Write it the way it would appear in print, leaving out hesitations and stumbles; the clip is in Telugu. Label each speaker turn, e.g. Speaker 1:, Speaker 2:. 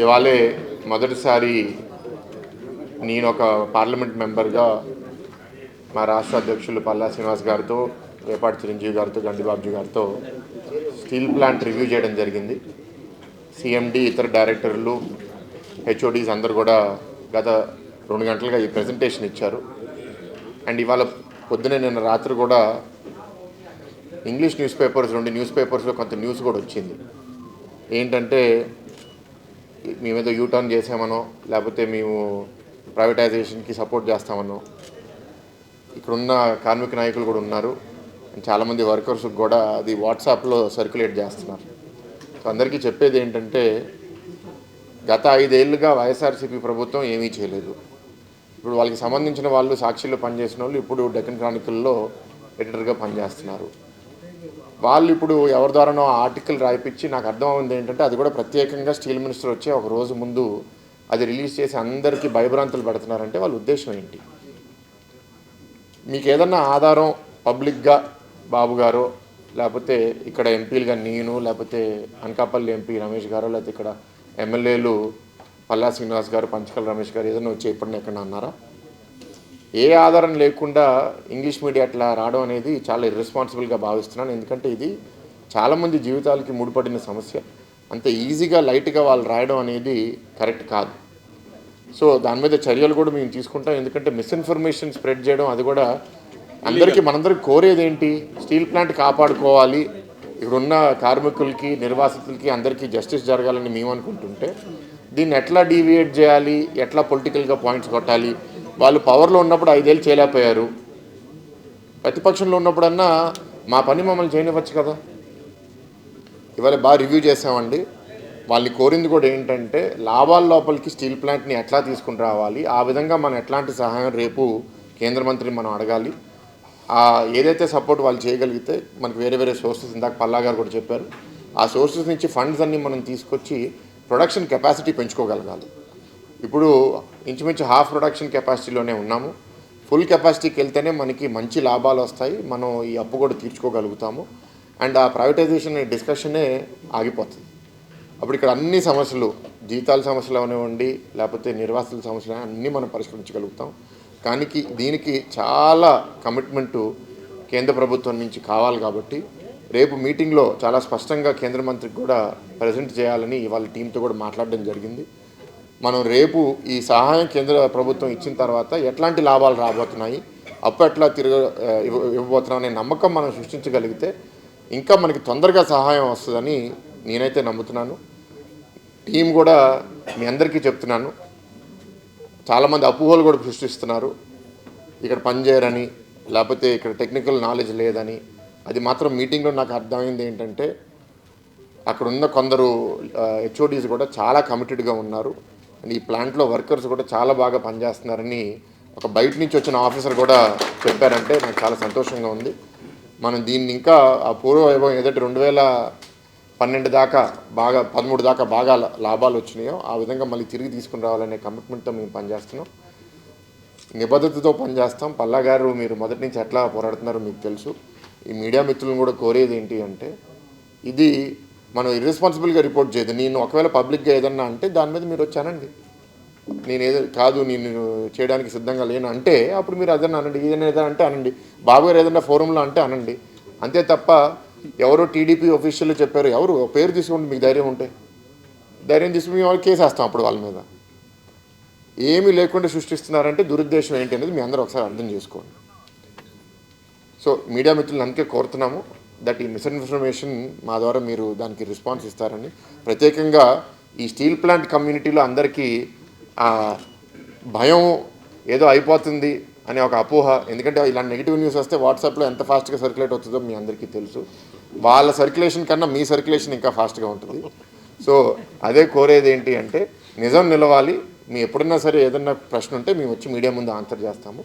Speaker 1: ఇవాళే మొదటిసారి నేను ఒక పార్లమెంట్ మెంబర్గా మా రాష్ట్ర అధ్యక్షులు పల్లా శ్రీనివాస్ గారితో, వేపాటి చిరంజీవి గారితో, గండిబాబుజీ గారితో స్టీల్ ప్లాంట్ రివ్యూ చేయడం జరిగింది. సిఎండి, ఇతర డైరెక్టర్లు, హెచ్ఓడీస్ అందరూ కూడా గత 2 గంటలుగా ఈ ప్రెజెంటేషన్ ఇచ్చారు. అండ్ ఇవాళ పొద్దునే నిన్న రాత్రి కూడా ఇంగ్లీష్ న్యూస్ పేపర్స్, 2 న్యూస్ పేపర్స్లో కొంత న్యూస్ కూడా వచ్చింది. ఏంటంటే మేమేదో యూటర్న్ చేసామనో, లేకపోతే మేము ప్రైవేటైజేషన్కి సపోర్ట్ చేస్తామనో. ఇక్కడున్న కార్మిక నాయకులు కూడా ఉన్నారు, చాలామంది వర్కర్స్ కూడా అది వాట్సాప్లో సర్క్యులేట్ చేస్తున్నారు. సో అందరికీ చెప్పేది ఏంటంటే, గత 5 ఏళ్ళుగా వైఎస్ఆర్సీపీ ప్రభుత్వం ఏమీ చేయలేదు. ఇప్పుడు వాళ్ళకి సంబంధించిన వాళ్ళు సాక్షిలో పనిచేసిన వాళ్ళు ఇప్పుడు డెక్కన్ క్రానికల్లో ఎడిటర్గా పనిచేస్తున్నారు. వాళ్ళు ఇప్పుడు ఎవరి ద్వారానో ఆర్టికల్ రాయిపించి, నాకు అర్థమైంది ఏంటంటే అది కూడా ప్రత్యేకంగా స్టీల్ మినిస్టర్ వచ్చి ఒక రోజు ముందు అది రిలీజ్ చేసి అందరికీ భయభ్రాంతులు పెడుతున్నారంటే వాళ్ళ ఉద్దేశం ఏంటి? మీకు ఏదన్నా ఆధారం పబ్లిక్గా బాబు గారో, లేకపోతే ఇక్కడ ఎంపీలుగా నేను, లేకపోతే అనకాపల్లి ఎంపీ రమేష్ గారో, లేకపోతే ఇక్కడ ఎమ్మెల్యేలు పల్లా శ్రీనివాస్ గారు, పంచకల్ రమేష్ గారు ఏదైనా వచ్చి ఎప్పుడన్నా ఎక్కడ అన్నారా? ఏ ఆధారం లేకుండా ఇంగ్లీష్ మీడియా అట్లా రావడం అనేది చాలా ఇర్రెస్పాన్సిబుల్గా భావిస్తున్నాను. ఎందుకంటే ఇది చాలామంది జీవితాలకి ముడిపడిన సమస్య. అంత ఈజీగా లైట్గా వాళ్ళు రాయడం అనేది కరెక్ట్ కాదు. సో దాని మీద చర్యలు కూడా మేము తీసుకుంటాం. ఎందుకంటే మిస్ఇన్ఫర్మేషన్ స్ప్రెడ్ చేయడం అది కూడా మనందరికీ కోరేది ఏంటి? స్టీల్ ప్లాంట్ కాపాడుకోవాలి, ఇక్కడున్న కార్మికులకి, నిర్వాసితులకి అందరికీ జస్టిస్ జరగాలని మేము అనుకుంటుంటే, దీన్ని ఎట్లా డీవియేట్ చేయాలి, ఎట్లా పొలిటికల్గా పాయింట్స్ కొట్టాలి. వాళ్ళు పవర్లో ఉన్నప్పుడు 5 ఏళ్ళు చేయలేకపోయారు. ప్రతిపక్షంలో ఉన్నప్పుడన్నా మా పని మమ్మల్ని చేయనివ్వచ్చు కదా. ఇవాళ బాగా రివ్యూ చేసామండి. వాళ్ళని కోరింది కూడా ఏంటంటే, లాభాల లోపలికి స్టీల్ ప్లాంట్ని ఎట్లా తీసుకుని రావాలి, ఆ విధంగా మనం ఎట్లాంటి సహాయం రేపు కేంద్ర మంత్రిని మనం అడగాలి. ఏదైతే సపోర్ట్ వాళ్ళు చేయగలిగితే మనకు వేరే వేరే సోర్సెస్, ఇందాక పల్లా గారు కూడా చెప్పారు, ఆ సోర్సెస్ నుంచి ఫండ్స్ అన్నీ మనం తీసుకొచ్చి ప్రొడక్షన్ కెపాసిటీ పెంచుకోగలగాలి. ఇప్పుడు ఇంచుమించు హాఫ్ ప్రొడక్షన్ కెపాసిటీలోనే ఉన్నాము. ఫుల్ కెపాసిటీకి వెళ్తేనే మనకి మంచి లాభాలు వస్తాయి, మనం ఈ అప్పు కూడా తీర్చుకోగలుగుతాము. అండ్ ఆ ప్రైవేటైజేషన్ డిస్కషనే ఆగిపోతుంది. అప్పుడు ఇక్కడ అన్ని సమస్యలు, జీతాల సమస్యలు అవనివ్వండి, లేకపోతే నిర్వాసితుల సమస్యలు అన్నీ మనం పరిష్కరించగలుగుతాం. కానీ దీనికి చాలా కమిట్మెంటు కేంద్ర ప్రభుత్వం నుంచి కావాలి. కాబట్టి రేపు మీటింగ్లో చాలా స్పష్టంగా కేంద్ర మంత్రికి కూడా ప్రజెంట్ చేయాలని వాళ్ళ టీంతో కూడా మాట్లాడడం జరిగింది. మనం రేపు ఈ సహాయం కేంద్ర ప్రభుత్వం ఇచ్చిన తర్వాత ఎట్లాంటి లాభాలు రాబోతున్నాయి, అప్పు ఎట్లా ఇవ్వబోతున్నాం అనే నమ్మకం మనం సృష్టించగలిగితే ఇంకా మనకి తొందరగా సహాయం వస్తుందని నేనైతే నమ్ముతున్నాను. టీం కూడా మీ అందరికీ చెప్తున్నాను, చాలామంది అపోహలు కూడా సృష్టిస్తున్నారు, ఇక్కడ పనిచేయరని, లేకపోతే ఇక్కడ టెక్నికల్ నాలెడ్జ్ లేదని. అది మాత్రం మీటింగ్లో నాకు అర్థమైంది ఏంటంటే, అక్కడ ఉన్న కొందరు హెచ్ఓడీస్ కూడా చాలా కమిటెడ్గా ఉన్నారు. అండ్ ఈ ప్లాంట్లో వర్కర్స్ కూడా చాలా బాగా పనిచేస్తున్నారని ఒక బయట నుంచి వచ్చిన ఆఫీసర్ కూడా చెప్పారంటే నాకు చాలా సంతోషంగా ఉంది. మనం దీన్ని ఇంకా ఆ పూర్వవైభవం ఏదైతే 2012 దాకా బాగా 13 దాకా బాగా లాభాలు వచ్చినాయో ఆ విధంగా మళ్ళీ తిరిగి తీసుకుని రావాలనే కమిట్మెంట్తో మేము పనిచేస్తున్నాం, నిబద్ధతతో పనిచేస్తాం. పల్లా గారు మీరు మొదటి నుంచి ఎట్లా పోరాడుతున్నారో మీకు తెలుసు. ఈ మీడియా మిత్రులను కూడా కోరేది ఏంటి అంటే, ఇది మనం ఇర్రెస్పాన్సిబుల్గా రిపోర్ట్ చేయదు. నేను ఒకవేళ పబ్లిక్గా ఏదన్నా అంటే దాని మీద మీరు వచ్చానండి, నేను చేయడానికి సిద్ధంగా లేను అంటే అప్పుడు మీరు అదన్నా అనండి, ఏదైనా అంటే అనండి, బాబు గారు ఏదన్నా ఫోరంలో అంటే అనండి. అంతే తప్ప ఎవరో టీడీపీ ఆఫీషియల్ చెప్పారు, ఎవరు పేరు తీసుకోండి, మీకు ధైర్యం ఉంటే ధైర్యం తీసుకుని మేము కేసు వేస్తాం అప్పుడు వాళ్ళ మీద. ఏమీ లేకుండా సృష్టిస్తున్నారంటే దురుద్దేశం ఏంటి అనేది మీ అందరూ ఒకసారి అర్థం చేసుకోండి. సో మీడియా మిత్రులు అందుకే కోరుతున్నాము దట్ ఈ మిస్ఇన్ఫర్మేషన్ మా ద్వారా మీరు దానికి రెస్పాన్స్ ఇస్తారని. ప్రత్యేకంగా ఈ స్టీల్ ప్లాంట్ కమ్యూనిటీలో అందరికీ భయం ఏదో అయిపోతుంది అనే ఒక అపోహ. ఎందుకంటే ఇలాంటి నెగిటివ్ న్యూస్ వస్తే వాట్సాప్లో ఎంత ఫాస్ట్గా సర్క్యులేట్ అవుతుందో మీ అందరికీ తెలుసు. వాళ్ళ సర్క్యులేషన్ కన్నా మీ సర్క్యులేషన్ ఇంకా ఫాస్ట్గా ఉంటుంది. సో అదే కోరేది ఏంటి అంటే, నిజం నిలవాలి. మీ ఎప్పుడన్నా సరే ఏదన్నా ప్రశ్న ఉంటే మేము వచ్చి మీడియా ముందు ఆన్సర్ చేస్తాము.